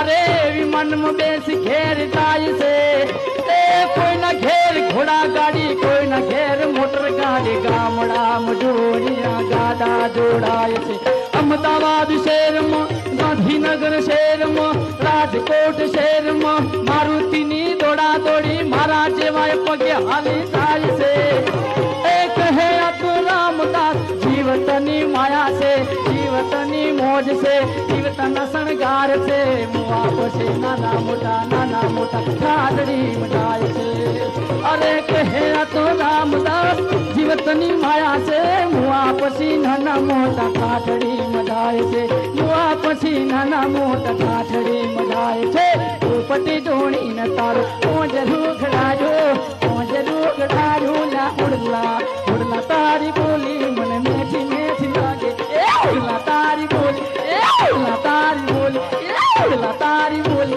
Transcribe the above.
अरे विमान में बेस घेर जाय से कोई ना घेर घोड़ा गाड़ी कोई ना घेर मोटर गाड़ी गामड़ा मजूरिया गाड़ा जोड़ाय से अहमदाबाद शहर में गांधीनगर शहर में राजकोट शहर में मारुति नी दौड़ा दौड़ी मारा जेवाय पगे हाली जाय से एक है अतु रामदास जीवतनी माया से जीवतनी मौज से जीवतन शृंगार से मुआप से नाना मोटा ठाडड़ी मजाय से अरे कहे अतु रामदास जीवतनी माया से मुआप से नाना मोटा ठाडड़ी मजाय से मुआप से नाना मोटा ठाडड़ी मजाय से उपटी ढोणी न तारो ओजरू खड़ायो ला उड़ला तारी बोली मन मीठी मीठी लागे उड़ला तारी बोली उड़ला तारी बोली उड़ला तारी बोली